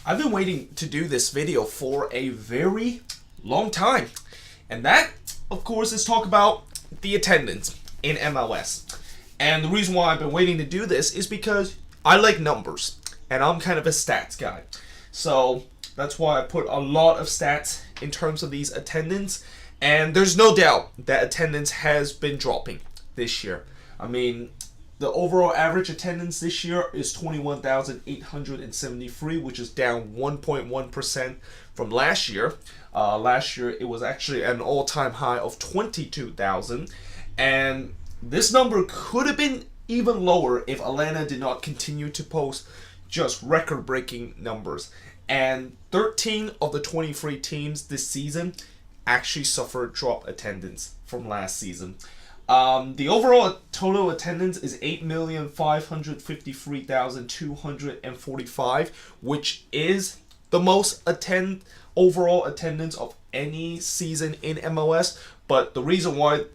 I've been waiting to do this video for a very long time. And that, of course, is talk about the attendance in MLS. And the reason why I've been waiting to do this is because I like numbers. And I'm kind of a stats guy. So that's why I put a lot of stats in terms of these attendance. And there's no doubt that attendance has been dropping this year. I mean, the overall average attendance this year is 21,873, which is down 1.1% from last year. Last year, it was actually an all-time high of 22,000. And this number could have been even lower if Atlanta did not continue to post just record-breaking numbers. And 13 of the 23 teams this season actually suffered drop attendance from last season. The overall total attendance is 8,553,245, which is the most overall attendance of any season in MLS. But the reason why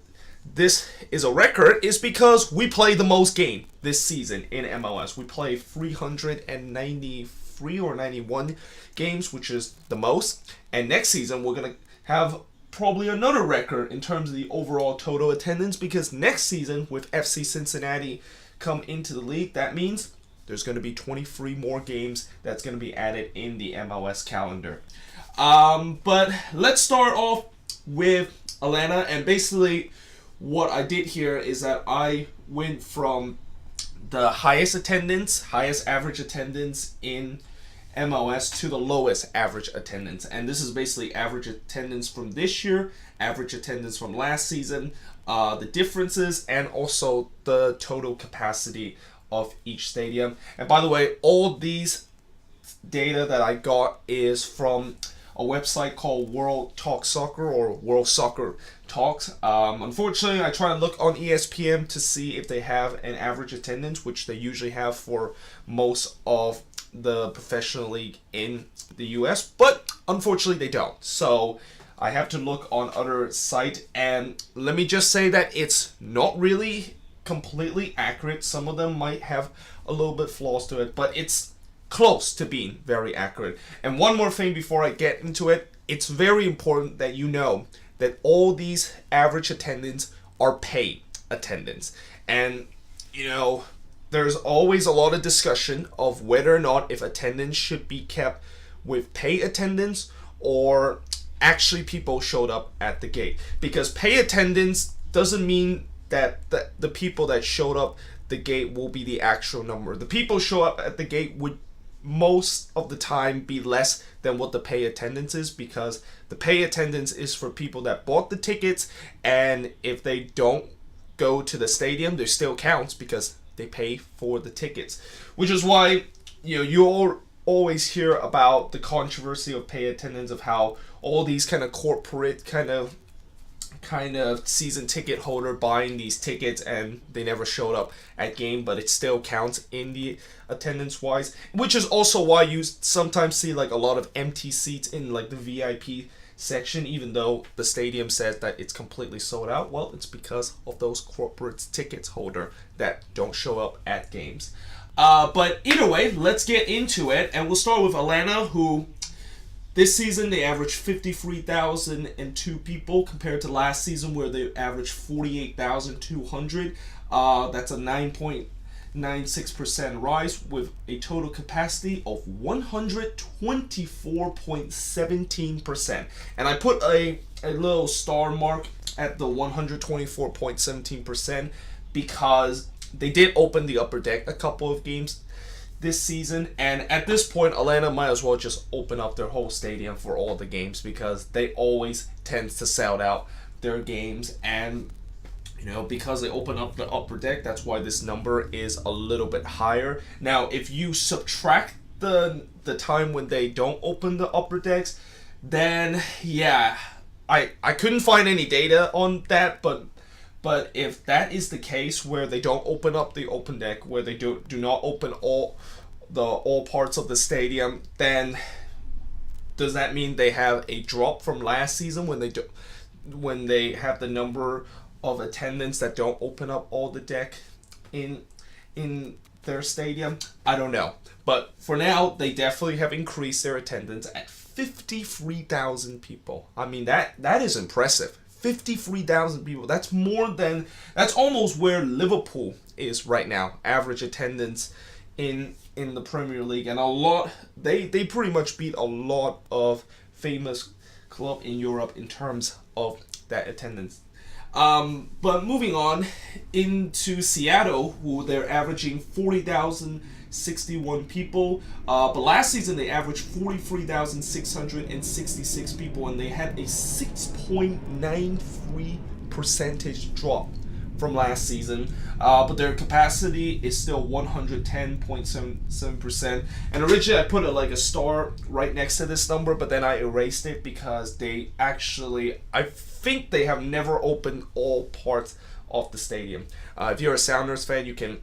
this is a record is because we play the most game this season in MLS. We play 393 or 91 games, which is the most. And next season, we're going to have probably another record in terms of the overall total attendance, because next season with FC Cincinnati come into the league, that means there's going to be 23 more games that's going to be added in the MLS calendar. But let's start off with Atlanta, and basically what I did here is that I went from the highest average attendance in MLS to the lowest average attendance. And this is basically average attendance from this year, average attendance from last season, the differences, and also the total capacity of each stadium. And by the way, all these data that I got is from a website called World Talk Soccer, or World Soccer Talks. Unfortunately, I try to look on ESPN to see if they have an average attendance, which they usually have for most of the professional league in the US, but unfortunately they don't. So I have to look on other sites, and let me just say that it's not really completely accurate. Some of them might have a little bit flaws to it, but it's close to being very accurate. And one more thing before I get into it, it's very important that you know that all these average attendance are paid attendance. And there's always a lot of discussion of whether or not if attendance should be kept with pay attendance or actually people showed up at the gate. Because pay attendance doesn't mean that the people that showed up the gate will be the actual number. The people show up at the gate would most of the time be less than what the pay attendance is, because the pay attendance is for people that bought the tickets, and if they don't go to the stadium, there still counts because they pay for the tickets, which is why you always hear about the controversy of pay attendance, of how all these kind of corporate kind of season ticket holder buying these tickets and they never showed up at game, but it still counts in the attendance wise, which is also why you sometimes see like a lot of empty seats in like the VIP section, even though the stadium says that it's completely sold out. Well, it's because of those corporate tickets holder that don't show up at games. But either way, let's get into it, and we'll start with Atlanta, who this season they averaged 53,002 people compared to last season where they averaged 48,200. That's a 9.96% rise with a total capacity of 124.17%. And I put a little star mark at the 124.17% because they did open the upper deck a couple of games this season, and at this point Atlanta might as well just open up their whole stadium for all the games, because they always tend to sell out their games. And because they open up the upper deck, that's why this number is a little bit higher. Now, if you subtract the time when they don't open the upper decks, then yeah, I couldn't find any data on that, but if that is the case, where they don't open up the open deck, where they do not open all parts of the stadium, then does that mean they have a drop from last season when they have the number of attendance that don't open up all the deck in their stadium? I don't know. But for now, they definitely have increased their attendance at 53,000 people. I mean, that is impressive. 53,000 people. That's almost where Liverpool is right now. Average attendance in the Premier League, and they pretty much beat a lot of famous club in Europe in terms of that attendance. But moving on into Seattle, who they're averaging 40,061 people. But last season they averaged 43,666 people, and they had a 6.93 percentage drop from last season. But their capacity is still 110.77%. And originally I put a star right next to this number, but then I erased it because I think they have never opened all parts of the stadium. If you're a Sounders fan, you can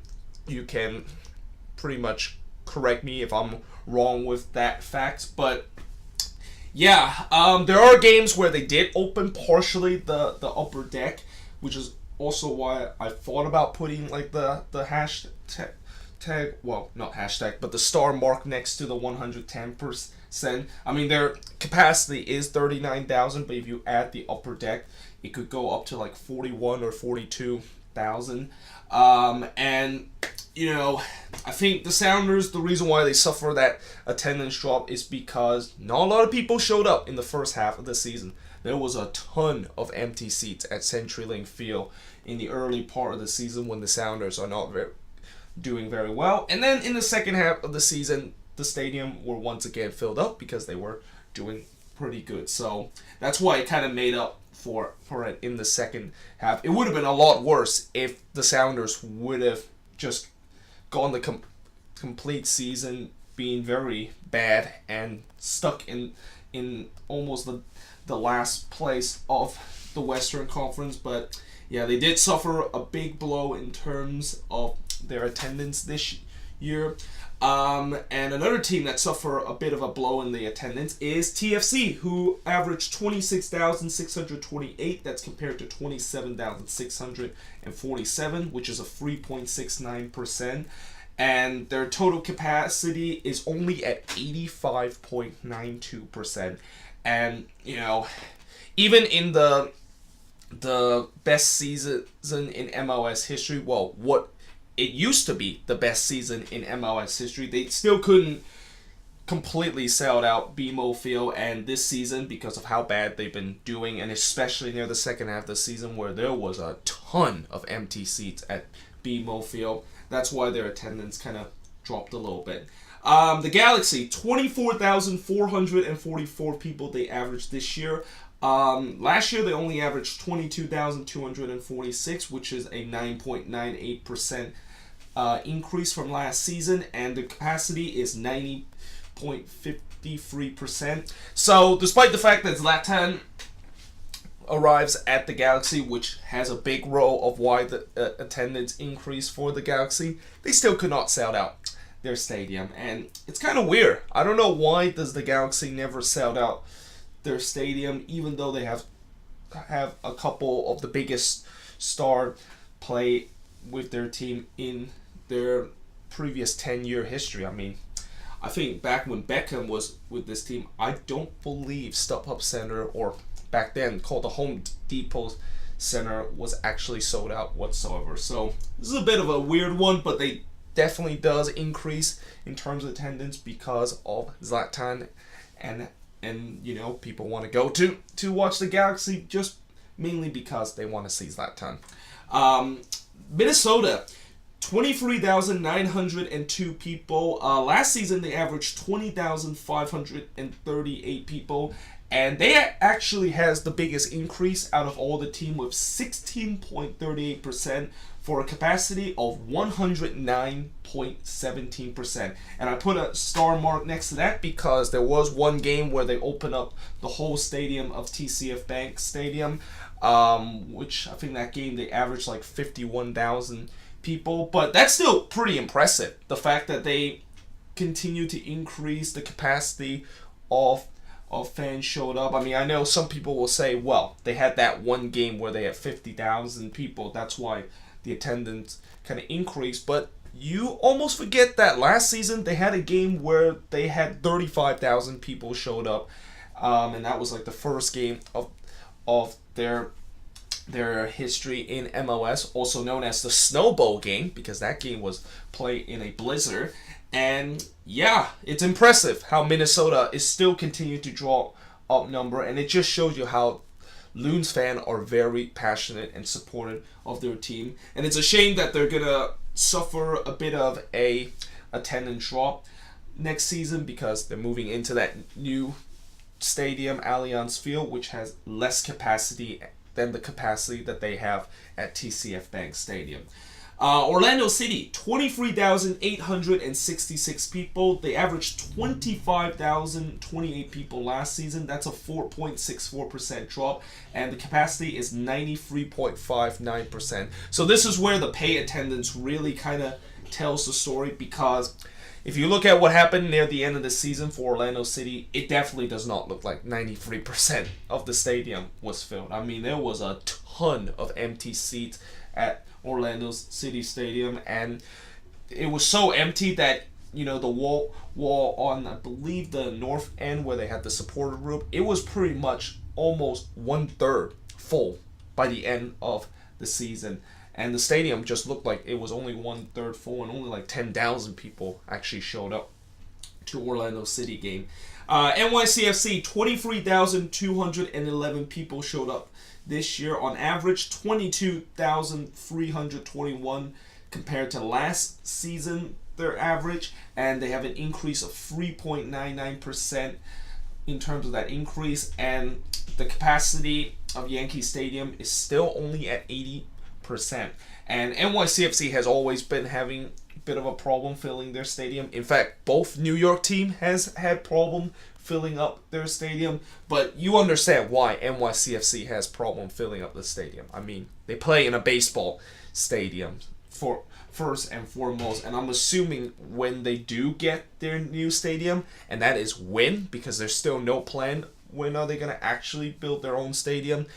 pretty much correct me if I'm wrong with that fact. But yeah, there are games where they did open partially the upper deck, which is also why I thought about putting the hashtag, well, not hashtag, but the star mark next to the 110%. I mean, their capacity is 39,000, but if you add the upper deck, it could go up to 41 or 42,000. And I think the Sounders, the reason why they suffer that attendance drop is because not a lot of people showed up in the first half of the season. There was a ton of empty seats at CenturyLink Field in the early part of the season when the Sounders are not doing very well. And then in the second half of the season, the stadium were once again filled up because they were doing pretty good. So that's why it kind of made up for it in the second half. It would have been a lot worse if the Sounders would have just gone the complete season being very bad and stuck in almost the last place of the Western Conference. But yeah, they did suffer a big blow in terms of their attendance this year. And another team that suffered a bit of a blow in the attendance is TFC, who averaged 26,628. That's compared to 27,647, which is a 3.69%. And their total capacity is only at 85.92%. And, even in the best season in MLS history, well, what it used to be the best season in MLS history, they still couldn't completely sell out BMO Field. And this season, because of how bad they've been doing, and especially near the second half of the season where there was a ton of empty seats at BMO Field, that's why their attendance kind of dropped a little bit. The Galaxy, 24,444 people they averaged this year. Last year they only averaged 22,246, which is a 9.98% increase from last season, and the capacity is 90.53%. So despite the fact that Zlatan arrives at the Galaxy, which has a big role of why the attendance increased for the Galaxy, they still could not sell out their stadium, and it's kind of weird. I don't know why does the Galaxy never sell out their stadium, even though they have a couple of the biggest star play with their team in their previous 10-year history. I mean, I think back when Beckham was with this team, I don't believe StubHub Center, or back then called the Home Depot Center, was actually sold out whatsoever. So this is a bit of a weird one, but they definitely does increase in terms of attendance because of Zlatan, and people want to go to watch the Galaxy just mainly because they want to see Zlatan. Minnesota, 23,902 people. Last season they averaged 20,538 people, and they actually has the biggest increase out of all the team with 16.38% for a capacity of 109.17%. And I put a star mark next to that because there was one game where they opened up the whole stadium of TCF Bank Stadium, which I think that game they averaged 51,000 people. But that's still pretty impressive, the fact that they continue to increase the capacity of fans showed up. I mean, I know some people will say, well, they had that one game where they had 50,000 people. That's why the attendance kind of increased. But you almost forget that last season they had a game where they had 35,000 people showed up, and that was like the first game of their history in MLS, also known as the Snow Bowl game, because that game was played in a blizzard. And yeah, it's impressive how Minnesota is still continuing to draw up number, and it just shows you how Loons fans are very passionate and supportive of their team. And it's a shame that they're gonna suffer a bit of a attendance drop next season because they're moving into that new stadium, Allianz Field, which has less capacity than the capacity that they have at TCF Bank Stadium. Orlando City, 23,866 people. They averaged 25,028 people last season. That's a 4.64% drop, and the capacity is 93.59%. So this is where the pay attendance really kind of tells the story, because if you look at what happened near the end of the season for Orlando City, it definitely does not look like 93% of the stadium was filled. I mean, there was a ton of empty seats at Orlando City Stadium, and it was so empty that, you know, the wall on, I believe, the north end where they had the supporter group, it was pretty much almost 1/3 full by the end of the season. And the stadium just looked like it was only 1/3 full, and only like 10,000 people actually showed up to Orlando City game. NYCFC, 23,211 people showed up this year. On average, 22,321 compared to last season, their average. And they have an increase of 3.99% in terms of that increase. And the capacity of Yankee Stadium is still only at 80%. And NYCFC has always been having a bit of a problem filling their stadium. In fact, both New York team has had problem filling up their stadium, but you understand why NYCFC has problem filling up the stadium. I mean, they play in a baseball stadium for first and foremost, and I'm assuming when they do get their new stadium, and that is when, because there's still no plan when are they going to actually build their own stadium,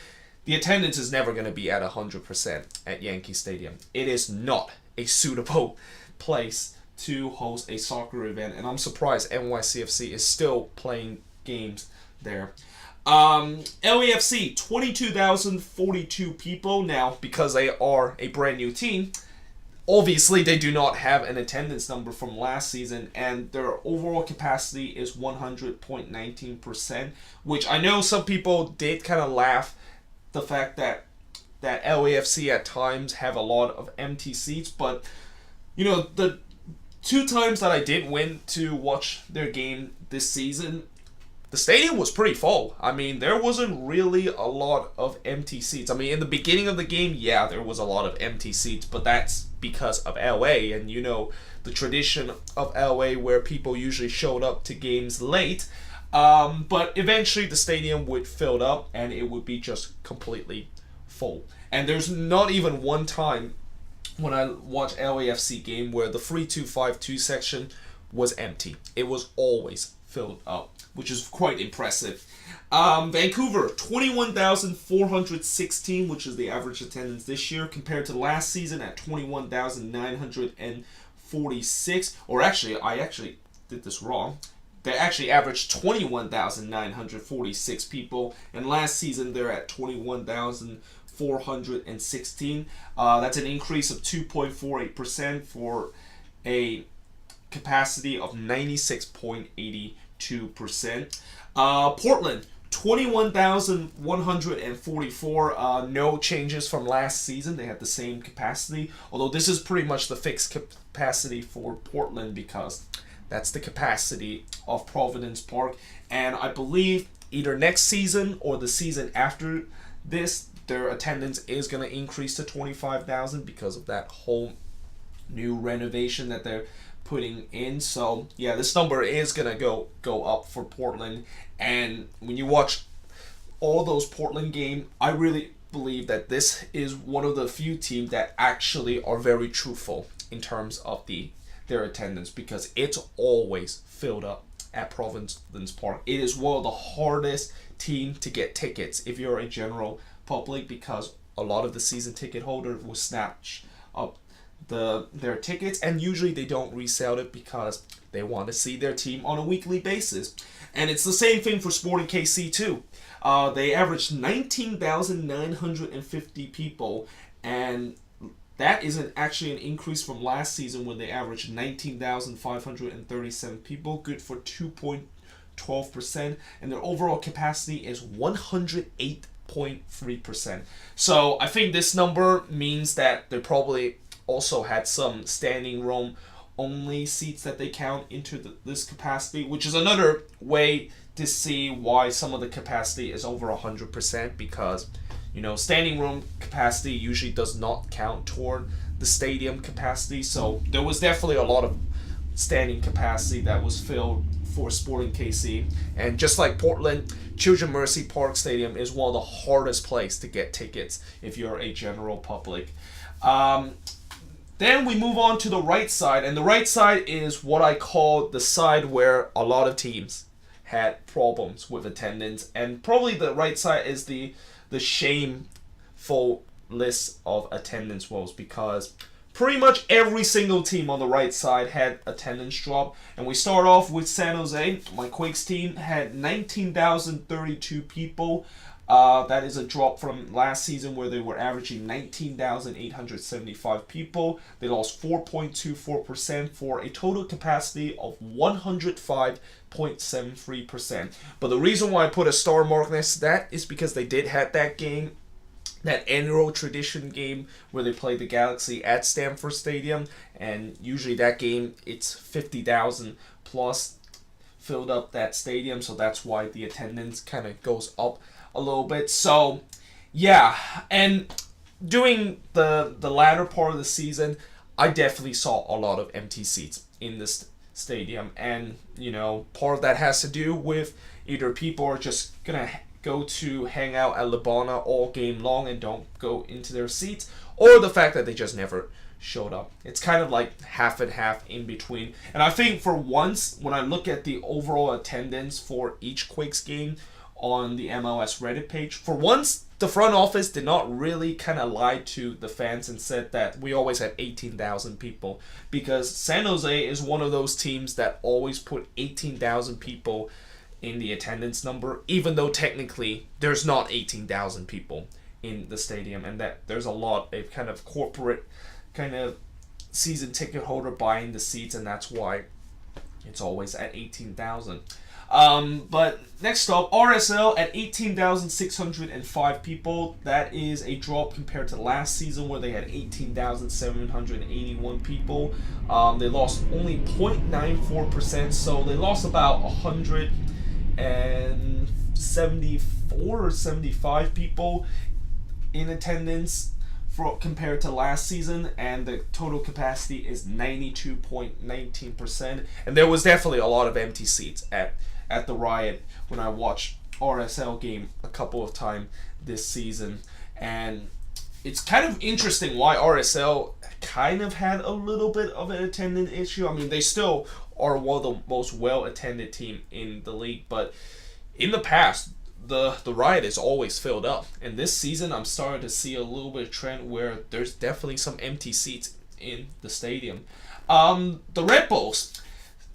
the attendance is never going to be at 100% at Yankee Stadium. It is not a suitable place to host a soccer event, and I'm surprised NYCFC is still playing games there. LAFC, 22,042 people. Now, because they are a brand new team, obviously they do not have an attendance number from last season, and their overall capacity is 100.19%, which I know some people did kind of laugh the fact that LAFC at times have a lot of empty seats, but you know, the 2 times that I did went to watch their game this season, the stadium was pretty full. I mean, there wasn't really a lot of empty seats. I mean, in the beginning of the game, yeah, there was a lot of empty seats, but that's because of LA, and you know, the tradition of LA where people usually showed up to games late. But eventually the stadium would fill up and it would be just completely full. And there's not even one time when I watched LAFC game where the 3-2-5-2 section was empty. It was always filled up, which is quite impressive. Vancouver, 21,416, which is the average attendance this year, compared to last season at 21,946. Or actually, I actually did this wrong. They actually averaged 21,946 people, and last season they're at 21,416. That's an increase of 2.48% for a capacity of 96.82%. Portland, 21,144. No changes from last season. They had the same capacity, although this is pretty much the fixed capacity for Portland because that's the capacity of Providence Park. And I believe either next season or the season after this, their attendance is going to increase to 25,000 because of that whole new renovation that they're putting in. So yeah, this number is going to go up for Portland. And when you watch all those Portland games, I really believe that this is one of the few teams that actually are very truthful in terms of their attendance, because it's always filled up at Providence Park. It is one of the hardest teams to get tickets if you're a general public, because a lot of the season ticket holders will snatch up their tickets, and usually they don't resell it because they want to see their team on a weekly basis. And it's the same thing for Sporting KC too. They averaged 19,950 people, and that is actually an increase from last season when they averaged 19,537 people, good for 2.12%, and their overall capacity is 108.3%. So I think this number means that they probably also had some standing room only seats that they count into this capacity, which is another way to see why some of the capacity is over 100%, because standing room capacity usually does not count toward the stadium capacity. So there was definitely a lot of standing capacity that was filled for Sporting KC. And just like Portland, Children's Mercy Park Stadium is one of the hardest places to get tickets if you're a general public. Then we move on to the right side, and the right side is what I call the side where a lot of teams had problems with attendance, and probably the right side is the shameful list of attendance woes, because pretty much every single team on the right side had attendance drop. And we start off with San Jose. My Quakes team had 19,032 people. That is a drop from last season where they were averaging 19,875 people. They lost 4.24% for a total capacity of 105.73%. But the reason why I put a star mark next to that is because they did have that game, that annual tradition game where they played the Galaxy at Stamford Stadium, and usually that game, it's 50,000 plus filled up that stadium, so that's why the attendance kind of goes up a little bit. So yeah, and during the latter part of the season, I definitely saw a lot of empty seats in this stadium, and part of that has to do with either people are just gonna go to hang out at Labana all game long and don't go into their seats, or the fact that they just never showed up. It's kind of like half and half in between. And I think for once, when I look at the overall attendance for each Quakes game on the MLS Reddit page, for once the front office did not really kind of lie to the fans and said that we always had 18,000 people, because San Jose is one of those teams that always put 18,000 people in the attendance number, even though technically there's not 18,000 people in the stadium, and that there's a lot of kind of corporate kind of season ticket holder buying the seats, and that's why it's always at 18,000. But next up, RSL at 18,605 people. That is a drop compared to last season where they had 18,781 people. They lost only 0.94%, so they lost about 174 or 75 people in attendance compared to last season, and the total capacity is 92.19%. And there was definitely a lot of empty seats at the Riot when I watched RSL game a couple of times this season. And it's kind of interesting why RSL kind of had a little bit of an attendance issue. I mean, they still are one of the most well-attended team in the league, but in the past, the Riot is always filled up. And this season, I'm starting to see a little bit of trend where there's definitely some empty seats in the stadium. The Red Bulls,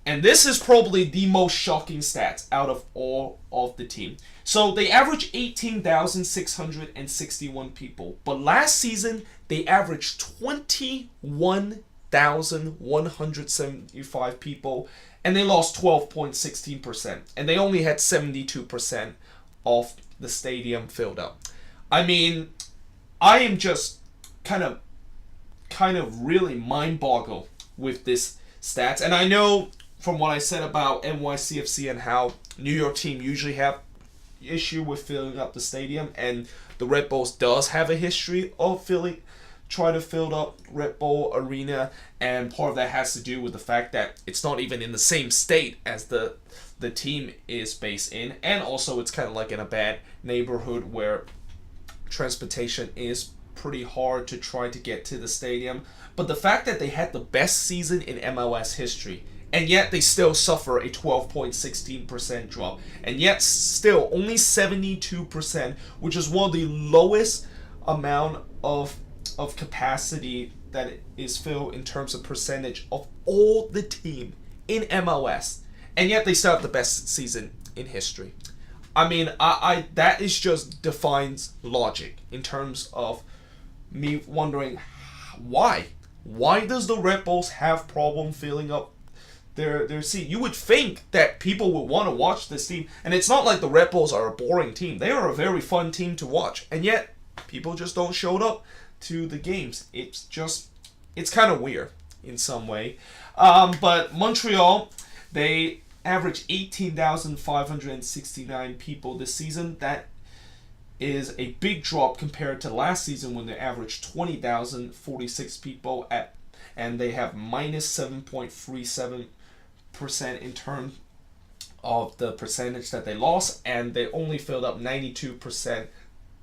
and this is probably the most shocking stats out of all of the team. So they average 18,661 people, but last season they averaged 21,175 people, and they lost 12.16%, and they only had 72% of the stadium filled up. I mean, I am just kind of really mind-boggled with this stats, and I know from what I said about NYCFC and how New York team usually have issue with filling up the stadium, and the Red Bulls does have a history of try to fill up Red Bull Arena, and part of that has to do with the fact that it's not even in the same state as the team is based in, and also it's kind of like in a bad neighborhood where transportation is pretty hard to try to get to the stadium. But the fact that they had the best season in MLS history, and yet they still suffer a 12.16% drop, and yet still only 72%, which is one of the lowest amount of capacity that it is filled in terms of percentage of all the team in MLS, and yet they still have the best season in history. I mean, I that is just defines logic in terms of me wondering why. Why does the Red Bulls have problem filling up their seat? You would think that people would want to watch this team, and it's not like the Red Bulls are a boring team. They are a very fun team to watch, and yet people just don't show up to the games. It's kind of weird in some way. But Montreal, they averaged 18,569 people this season. That is a big drop compared to last season when they averaged 20,046 people and they have minus 7.37% in terms of the percentage that they lost, and they only filled up 92%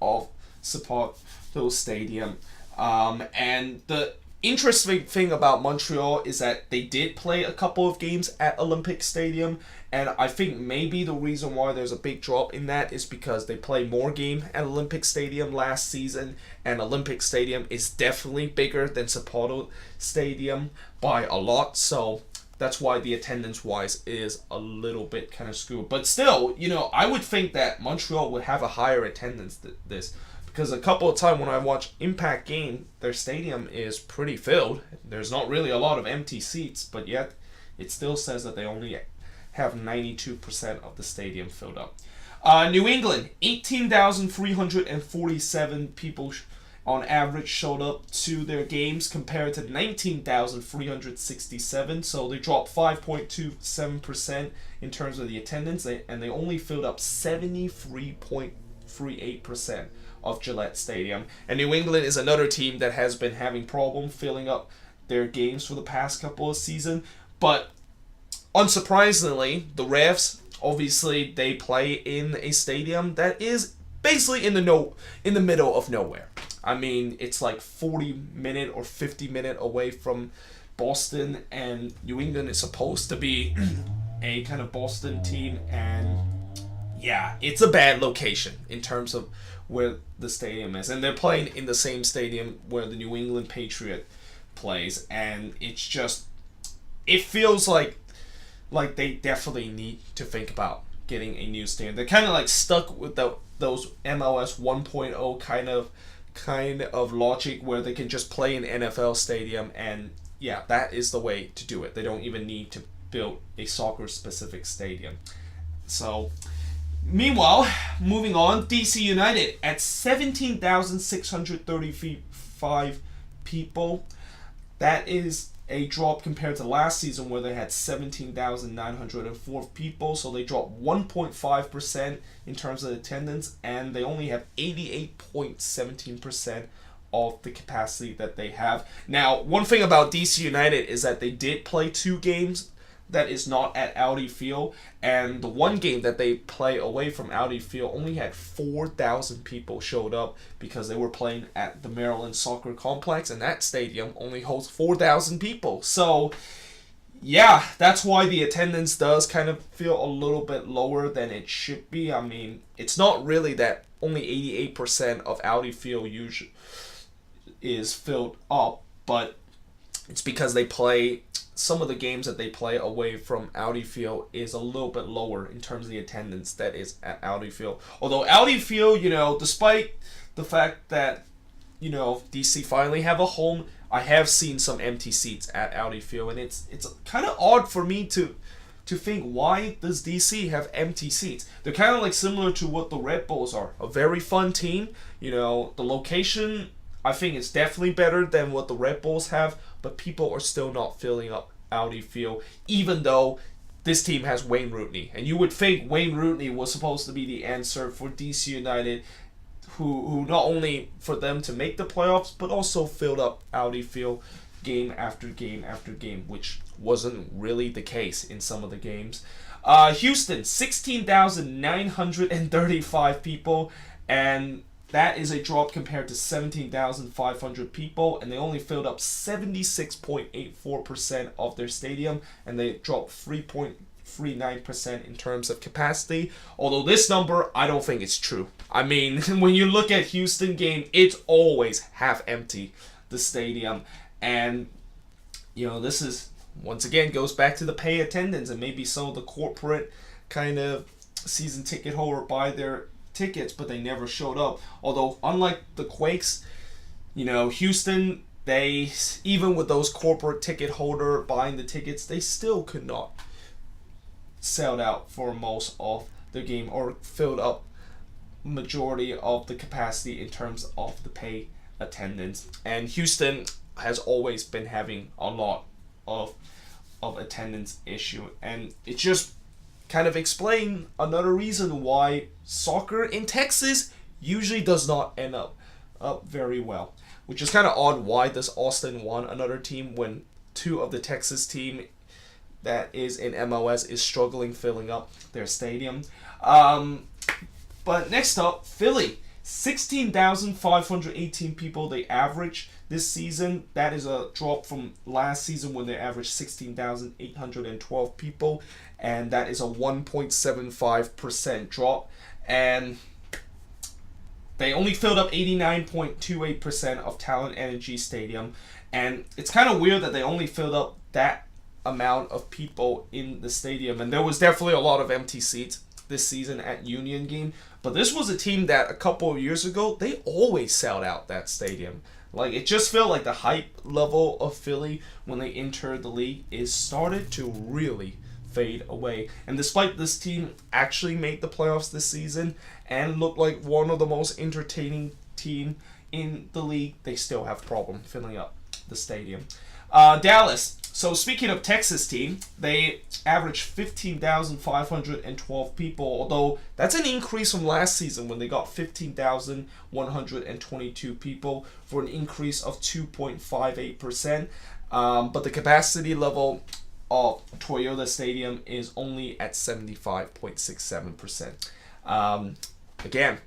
of Saputo Stadium. And the interesting thing about Montreal is that they did play a couple of games at Olympic Stadium, and I think maybe the reason why there's a big drop in that is because they played more game at Olympic Stadium last season, and Olympic Stadium is definitely bigger than Saputo Stadium by a lot, so that's why the attendance-wise is a little bit kind of skewed. But still, I would think that Montreal would have a higher attendance than this, because a couple of times when I watch Impact game, their stadium is pretty filled. There's not really a lot of empty seats, but yet it still says that they only have 92% of the stadium filled up. New England, 18,347 people on average showed up to their games compared to 19,367, so they dropped 5.27% in terms of the attendance, and they only filled up 73.38% of Gillette Stadium. And New England is another team that has been having problem filling up their games for the past couple of seasons, but unsurprisingly, the Revs, obviously, they play in a stadium that is basically in the middle of nowhere. I mean, it's like 40-minute or 50-minute away from Boston, and New England is supposed to be a kind of Boston team, and yeah, it's a bad location in terms of where the stadium is. And they're playing in the same stadium where the New England Patriot plays, and it feels like they definitely need to think about getting a new stadium. They're kind of like stuck with those MLS 1.0 kind of logic where they can just play in NFL stadium, and yeah, that is the way to do it. They don't even need to build a soccer specific stadium. So meanwhile, moving on, DC United at 17,635 people. That is a drop compared to last season where they had 17,904 people, so they dropped 1.5% in terms of attendance, and they only have 88.17% of the capacity that they have. Now, one thing about DC United is that they did play 2 games that is not at Audi Field, and the one game that they play away from Audi Field only had 4,000 people showed up because they were playing at the Maryland Soccer Complex, and that stadium only holds 4,000 people. So yeah, that's why the attendance does kind of feel a little bit lower than it should be. I mean, it's not really that only 88% of Audi Field usually is filled up, but it's because they play some of the games that they play away from Audi Field is a little bit lower in terms of the attendance that is at Audi Field. Although Audi Field, despite the fact that, DC finally have a home, I have seen some empty seats at Audi Field, and it's kind of odd for me to think, why does DC have empty seats? They're kind of like similar to what the Red Bulls are. A very fun team. The location, I think, is definitely better than what the Red Bulls have, but people are still not filling up Audi Field, even though this team has Wayne Rooney. And you would think Wayne Rooney was supposed to be the answer for DC United, who not only for them to make the playoffs, but also filled up Audi Field game after game after game, which wasn't really the case in some of the games. Houston, 16,935 people, and that is a drop compared to 17,500 people, and they only filled up 76.84% of their stadium, and they dropped 3.39% in terms of capacity. Although this number, I don't think it's true. I mean, when you look at Houston game, it's always half empty, the stadium. And this is once again goes back to the pay attendance, and maybe some of the corporate kind of season ticket holder buy their tickets, but they never showed up. Although, unlike the Quakes, Houston, they, even with those corporate ticket holder buying the tickets, they still could not sell out for most of the game or filled up majority of the capacity in terms of the pay attendance. And Houston has always been having a lot of attendance issue, and it just kind of explain another reason why soccer in Texas usually does not end up very well, which is kind of odd. Why does Austin want another team when two of the Texas team that is in MLS is struggling filling up their stadium? But next up, Philly. 16,518 people they average this season. That is a drop from last season when they averaged 16,812 people, and that is a 1.75% drop. And they only filled up 89.28% of Talent Energy Stadium, and it's kind of weird that they only filled up that amount of people in the stadium. And there was definitely a lot of empty seats this season at Union game, but this was a team that a couple of years ago they always sold out that stadium. Like, it just felt like the hype level of Philly when they entered the league is started to really fade away. And despite this team actually made the playoffs this season and looked like one of the most entertaining team in the league, they still have problem filling up the stadium. Dallas. So speaking of Texas team, they averaged 15,512 people, although that's an increase from last season when they got 15,122 people for an increase of 2.58%. But the capacity level of Toyota Stadium is only at 75.67%. Again,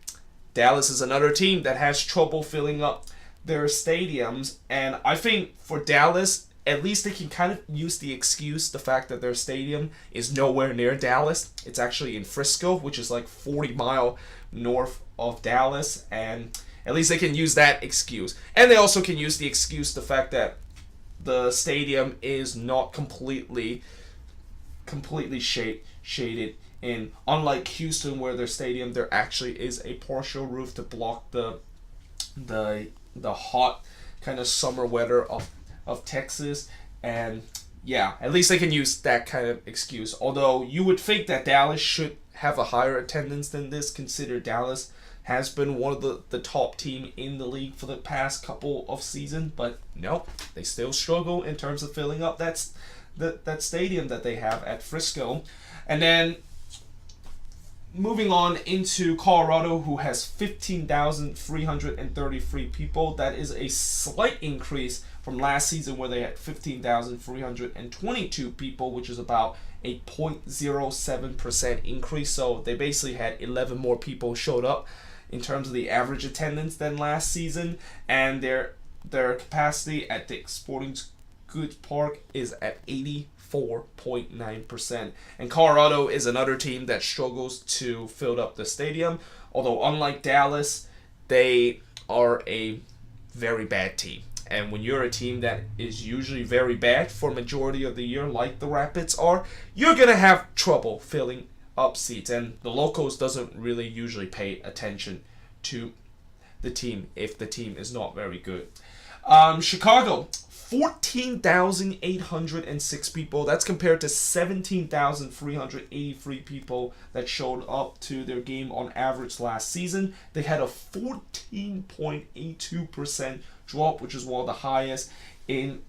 Dallas is another team that has trouble filling up their stadiums, and I think for Dallas, at least they can kind of use the excuse, the fact that their stadium is nowhere near Dallas. It's actually in Frisco, which is like 40 miles north of Dallas, and at least they can use that excuse. And they also can use the excuse, the fact that the stadium is not completely shaded in. Unlike Houston, where their stadium, there actually is a partial roof to block the hot kind of summer weather of Texas. And yeah, at least they can use that kind of excuse. Although you would think that Dallas should have a higher attendance than this, consider Dallas has been one of the top team in the league for the past couple of seasons. But no, they still struggle in terms of filling up that stadium that they have at Frisco. And then moving on into Colorado, who has 15,333 people. That is a slight increase from last season where they had 15,322 people, which is about a 0.07% increase. So they basically had 11 more people showed up in terms of the average attendance than last season. And their capacity at the Sporting Goods Park is at 84.9%. And Colorado is another team that struggles to fill up the stadium. Although unlike Dallas, they are a very bad team. And when you're a team that is usually very bad for majority of the year, like the Rapids are, you're going to have trouble filling up seats. And the locals doesn't really usually pay attention to the team if the team is not very good. Chicago, 14,806 people. That's compared to 17,383 people that showed up to their game on average last season. They had a 14.82% drop, which is one of the highest in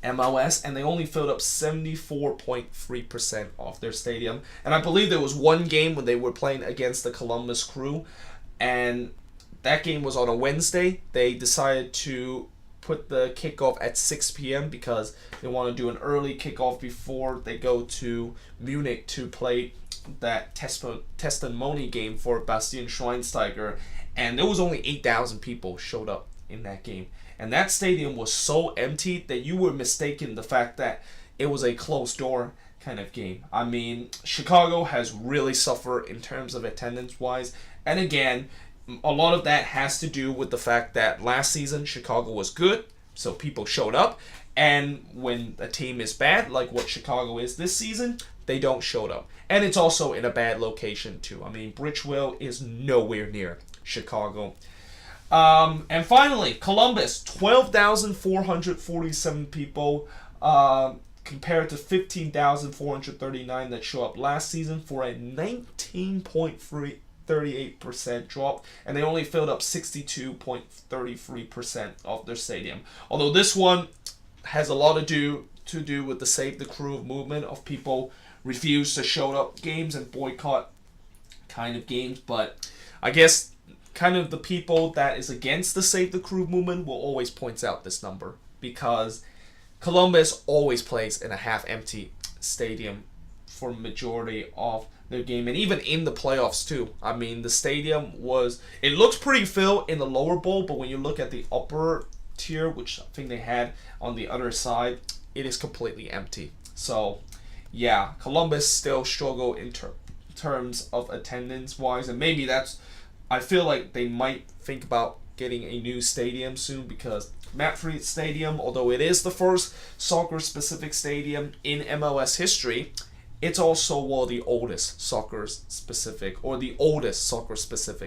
MLS, and they only filled up 74.3% of their stadium. And I believe there was one game when they were playing against the Columbus Crew, and that game was on a Wednesday. They decided to put the kickoff at 6 p.m. because they want to do an early kickoff before they go to Munich to play that testimony game for Bastian Schweinsteiger. And there was only 8,000 people showed up in that game. And that stadium was so empty that you were mistaken the fact that it was a closed door kind of game. I mean, Chicago has really suffered in terms of attendance wise. And again, a lot of that has to do with the fact that last season Chicago was good, So people showed up, and when a team is bad, like what Chicago is this season, they don't show up. And it's also in a bad location too. I mean, Bridgeville is nowhere near Chicago. And finally, Columbus, 12,447 people, compared to 15,439 that show up last season, for a 19.38% drop, and they only filled up 62.33% of their stadium. Although this one has a lot to do with the Save the Crew movement of people refuse to show up games and boycott kind of games, but I guess kind of the people that is against the Save the Crew movement will always point out this number, because Columbus always plays in a half-empty stadium for majority of their game, and even in the playoffs too. I mean, the stadium it looks pretty filled in the lower bowl, but when you look at the upper tier, which I think they had on the other side, it is completely empty. So yeah, Columbus still struggle in terms of attendance wise, and maybe I feel like they might think about getting a new stadium soon, because MetLife Stadium, although it is the first soccer-specific stadium in MLS history, it's also one of the oldest soccer-specific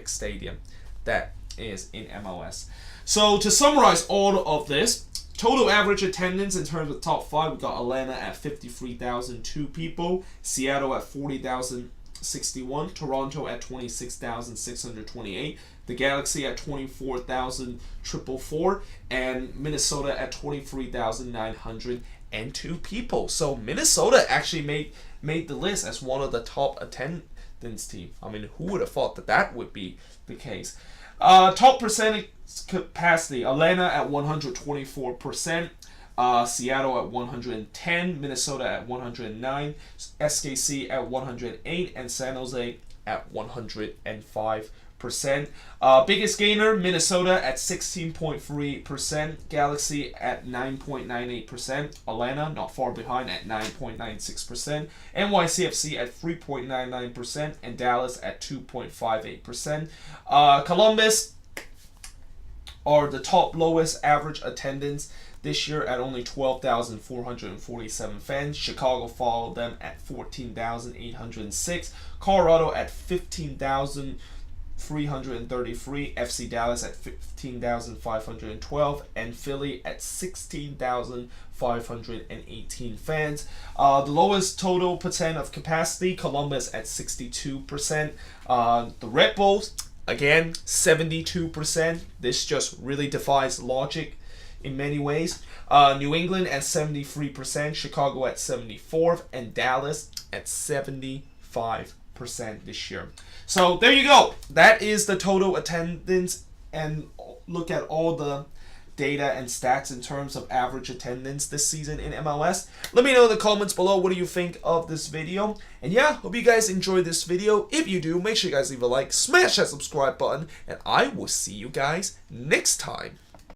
stadium that is in MLS. So to summarize all of this, total average attendance in terms of top 5, we got Atlanta at 53,002 people, Seattle at 40,061, Toronto at 26,628, the Galaxy at 24,444, and Minnesota at 23,902 people. So Minnesota actually made the list as one of the top attendance team. I mean, who would have thought that would be the case? Top percentage capacity: Atlanta at 124%, Seattle at 110, Minnesota at 109, SKC at 108, and San Jose at 105%. Biggest gainer, Minnesota at 16.3%, Galaxy at 9.98%, Atlanta not far behind at 9.96%, NYCFC at 3.99%, and Dallas at 2.58%. Columbus are the top lowest average attendance this year at only 12,447 fans. Chicago followed them at 14,806. Colorado at 15,333. FC Dallas at 15,512. And Philly at 16,518 fans. The lowest total percent of capacity, Columbus at 62%. The Red Bulls, again, 72%. This just really defies logic in many ways. New England at 73%, Chicago at 74%, and Dallas at 75% this year. So there you go. That is the total attendance, and look at all the data and stats in terms of average attendance this season in MLS. Let me know in the comments below, what do you think of this video? And yeah, hope you guys enjoyed this video. If you do, make sure you guys leave a like, smash that subscribe button, and I will see you guys next time.